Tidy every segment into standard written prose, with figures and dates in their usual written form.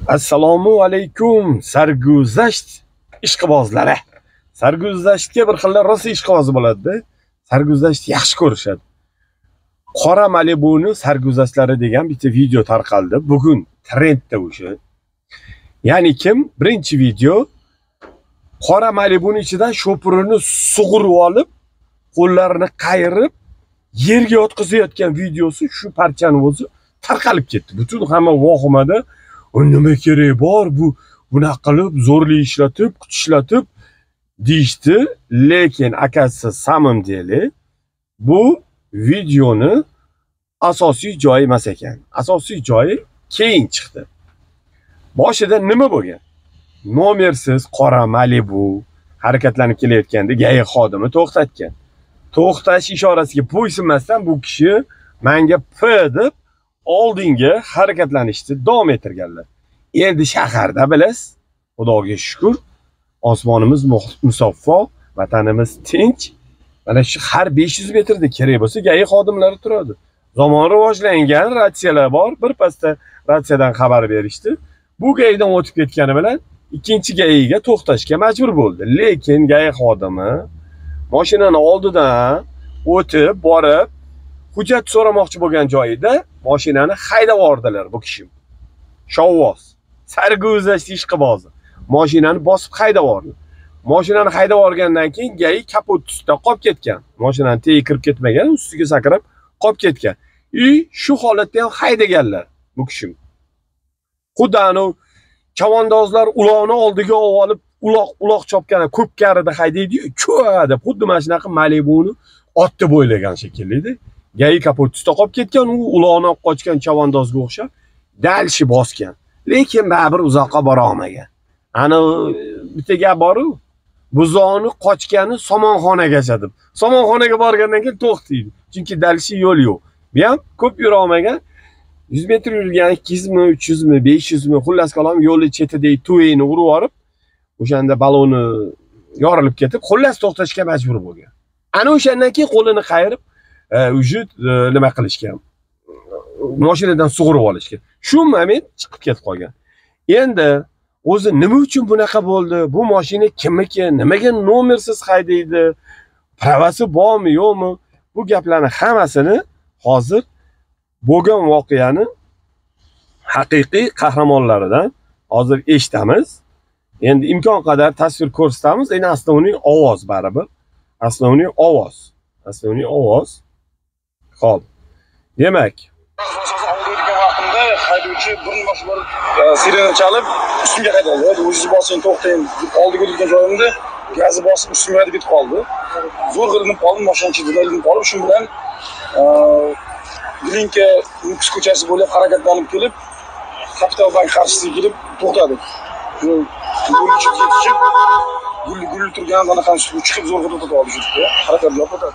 Assalomu alaykum sarguzasht ishqibozlari. Sarguzashtga bir xillar rosa ishqiboz bo'ladi-da. Sarguzasht yaxshi ko'rishadi. Qora Malibuni sarguzashtlari degan bitta video tarqaldi. Bugun trendda o'sha. Ya'ni kim? Birinchi video qora Malibuni ichidan sho'pirini sug'urib olib, qo'llarini qayirib, yerga yotqizayotgan videosi shu parchani o'zi tarqalib ketdi. Butun hamma vohimada nima kerak bor bu bunaqa qilib zo'rlik ishlatib, kuch ishlatib deyishdi. Lekin akasi samim deyli, bu videoni asosiy joyi emas ekan. Asosiy joyi keyin chiqdi. Boshida nima bo'lgan? Nomersiz qora Malibu harakatlanib kelayotganda GAI xodimi to'xtatgan. To'xtash ishorasiga bo'ysunmasdan bu kishi menga P deb oldinga harakatlanishni davom ettirganlar. Endi shaharda bilasiz, Xudoga shukr, osmonimiz musaffo, vatanimiz tinch. Mana shu har 500 metrda kerak bo'lsa GAI xodimlari turadi. Zamon rivojlangan, ratsiyalar bor. Bir pasda ratsiyadan xabar berishdi. Bu GAIdan o'tib ketgani bilan ikkinchi GAIga to'xtashga majbur bo'ldi. Lekin GAI xodimi mashinani oldidan o'tib borib, hujjat so'ramoqchi bo'lgan joyida mashinani haydab yubordilar bu kishi. Shovvoz, sarguzasht ishqibozi. Mashinani bosib haydab yubordi. Mashinani haydab yuborgandan keyin GAI kapot ustida qolib ketgan. Mashinani tagiga kirib ketmagan, ustiga sakrab qolib ketgan. Shu holatda ham haydaganlar bu kishi. Xuddi chavandozlar uloqni oldiga olib, uloq chopganda ko'p karida haydaydi-yu, cho'a deb xuddi mana shunaqa Malibuni otda bo'ylagan shekilli. GAI kapot ustida qolib ketgan, u uloqni olib qochgan chavandozga o'xshab dalshi bosgan. Lekin baribir uzoqqa bora olmagan. Ana bitta gap bor-ku, buzoni qochgani somonxonagacha deb. Somonxonaga borgandan keyin to'xtaydi. Chunki dalshi yo'l yo'q. Bu ham ko'p yura olmagan. 100 metr yurgan 200 mi, 300 mi, 500 mi, xullas kalom yo'lni chetidagi tuveyni urib olib, o'shanda baloni yorilib ketib, xullas to'xtashga majbur bo'lgan. Ana o'shandan keyin qo'lini qayirib, vujud nima qilishgan? Mashinadan sug'urib olishgan. Shu moment chiqib ketib qolgan. Endi o'zi nima uchun bunaqa bo'ldi? Bu mashina kimniki? Nimaga nomersiz haydaydi? Pravasi bormi, yo'qmi? Bu gaplarning hammasini hozir bo'lgan voqeani haqiqiy qahramonlaridan hozir eshitamiz. Endi imkon qadar tasvir ko'rsatamiz. Endi aslovniy ovoz baribir. Aslovniy ovoz. Xo'p. Demak, haydovchi burun boshlar sirena chalib ustimga haydadi. O'zingiz bosing, to'xtang. Oldiga o'tgan joyimda gazni bosib ustimga haydab ketib qoldi. Zo'r qilinib qoldim, mashina ichida ilinib qolib, shu bilan Glinka Nukus ko'chasi bo'ylab harakatlanib kelib, Kapital bank qarshisiga kelib to'xtadik. Yo'lni chiqib, gulli turgan anaqa chiqib zo'rg'a to'xtatib oldi shu yerda. Harakat yo'qotadi.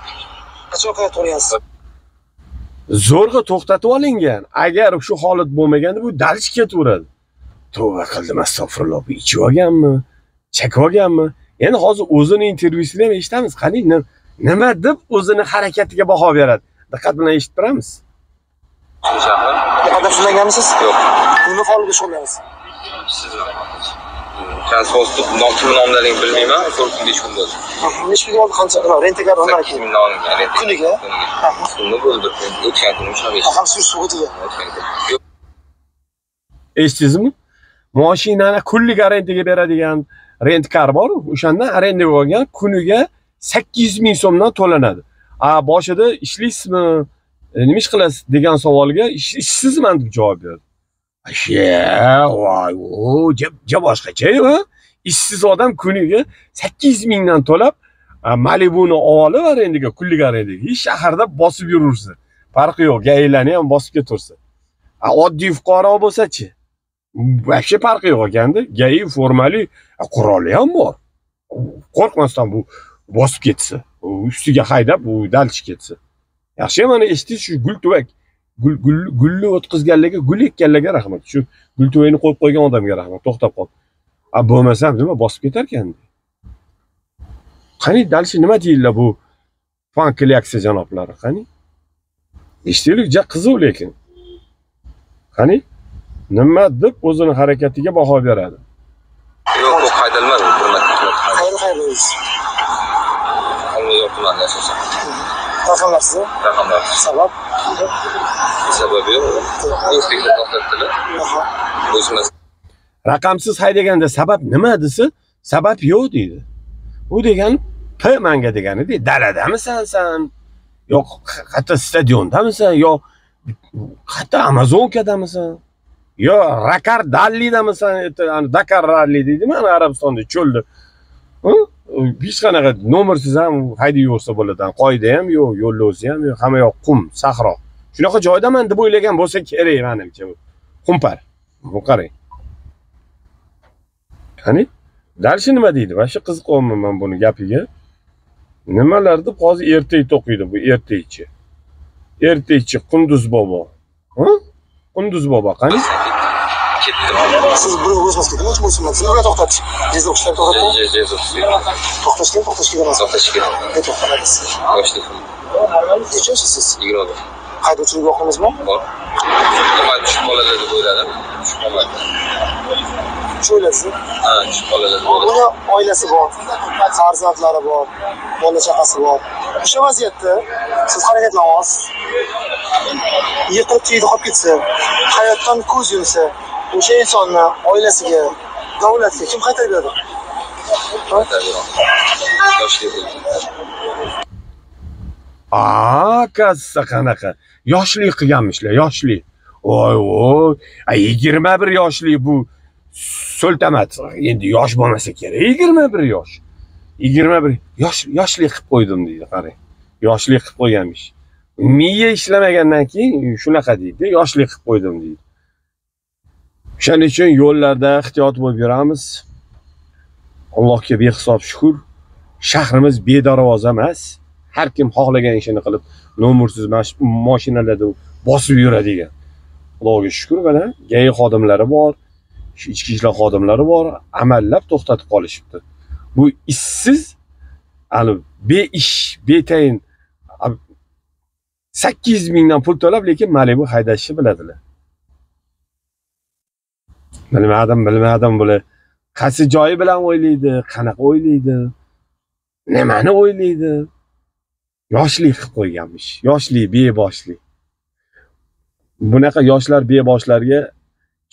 Qachon qayerga to'g'rayapsiz? zo'rg'a to'xtatib olingan. Agar shu holat bo'lmaganda bu dalch ketaveradi. Tavba qildim, astag'firulloh. Bu ichib olganmi? Chakib olganmi? Endi hozir o'zini intervyusini ham eshitamiz. Qani nima deb o'zini harakatiga baho beradi. Diqqat bilan eshitib turamiz. Qadam shundangamisiz? Yo'q. Nima faoliyatga shug'ullanasiz? Siz transport nomlarini bilmayman, ko'rkimga kun bo'ldi. Necha kun oldi qancha rentaga nima kerak? Kuniga? Kunni bo'ldi. O'tgan kun o'sha Ham suv o'tdi. Eshitdingizmi? Mashinani kunlik arendaga beradigan rentkar bor, o'shandan arendaga olgan, kuniga 800 ming so'mdan to'lanadi. Boshida ishlaysizmi? Nima ish qilasiz degan savolga ishsizman deb javob berdi. Voy, boshqacha-ku. Ishsiz odam kuniga 800 mingdan to'lab Malibuni olib arendaga, kunlik arendaga, shaharda bosib yurursa, farqi yo'q, GAIlarni ham bosib ketaversa. Oddiy fuqaro bo'lsa-chi? Vaqti farqi yo'q ekanda. GAI formali quroli ham bor. Qo'rqmasdan bu bosib ketsa, ustiga haydab bu dalchi ketsa. Yaxshi, mana eshitish shu gultuvak. Gulni o'tkazganlarga, gul ekkanlarga rahmat. Shu gultuvakni qo'yib qo'ygan odamga rahmat. To'xtab qol. Bo'lmasam nima bosib ketar ekan? Qani dalchi nima deydilar bu fan kolleksiya janoblari? Qani? Eshitaylik, qiziq lekin. Qani? Nima deb o'zini harakatiga baho beradi. Yo'q, bu haydalmadi, bir marta. Qayerda haydadingiz? Olmazor tumanida asosan. Raqamlarsiz? Raqamlar. Sabab? Sababi yo'q. Inspektor to'xtatdilar. Bo'ysunmas. Raqamsiz haydaganda sabab nima desa, sabab yo'q deydi. Bu degani P manga degani-da, daladamisan sen? Yo'q, qayerda stadiondamisan? Yo'q, qayerda Amazonkadamisan? Yo, Rakar Dallidamisan? Dakar Rally deydimi, ana Arabistonda cho'lda. Hech qanaqa nomersiz ham haydab yursa bo'ladi. Qoida ham yo'q, yo'llovchi ham yo'q, hamma yoq qum, sahro. Shunaqa joydaman deb o'ylagan bo'lsa kerak menimcha bu. Xumpar. Bu qarang. Qani? Dalshi nima deydi? Vasha qiziqyapman men buni gapiga. Nimalar deb hozir ertak to'qiydi bu ertakchi. Ertakchi Qunduz bobo. Ha? Qunduz bobo qani? Siz bir o'zimiz ketdingiz, bo'lsinlar. Siz nega to'xtatish? Jez o'qishdan to'xtatdingiz? Jez o'qishdan. To'xtashgan emas. To'xtashgan. To'xtamadingiz. Yoshlik. Necha yoshsiz? 20. Haydovchilik guvohnomangiz bormi? Bor. Nima tushib qoladi deb o'yladim. Tushib qolmadi. Shu o'yladingizmi? Ha, tushib qoladi deb o'yladim. Buni oilasi bor, farzandlari bor, bola chaqasi bor. O'sha vaziyatda siz harakatlanasiz. Yiqilib tuyida qolib ketsa, hayotdan ko'z yumsa, o'sha insonni oilasiga, davlatga kim qaytarib beradi? Yoshlik. Kassa qanaqa. Yoshlik qilganmishlar, yoshlik. Voy, 21 yoshlik bu so'ltamat. Endi yosh bo'lmasa kerak. 21 yosh. 21 yoshlik qilib qo'ydim deydi, qarang. Yoshlik qilib qo'yganmish. Miya ishlamagandan keyin shunaqa deydi, yoshlik qilib qo'ydim deydi. Shuning uchun yo'llarda ehtiyot bo'lib yuramiz. Allohga behisob shukr. Shahrimiz bedarvoza emas. Har kim xohlagan ishini qilib, nomersiz mashinalarda bosib yuradigan. Xudoga shukr bilan GAI xodimlari bor, ichki ishlar xodimlari bor, amallab to'xtatib qolishibdi. Bu ishsiz, beish, betayin 800 mingdan pul to'lab, lekin Malibu haydashni biladilar. Bilmadim bular qaysi joyi bilan o'ylaydi, qanaqa o'ylaydi, nimani o'ylaydi. Yoshlik qilib qo'yganmish. Yoshlik, beboshlik. Bunaqa yoshlar beboshlarga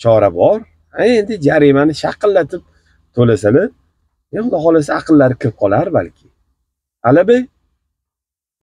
chora bor. Endi jarimani shaqillatib to'lasalar, Xudo xolasa aqllari kirib qolar balki. Alabey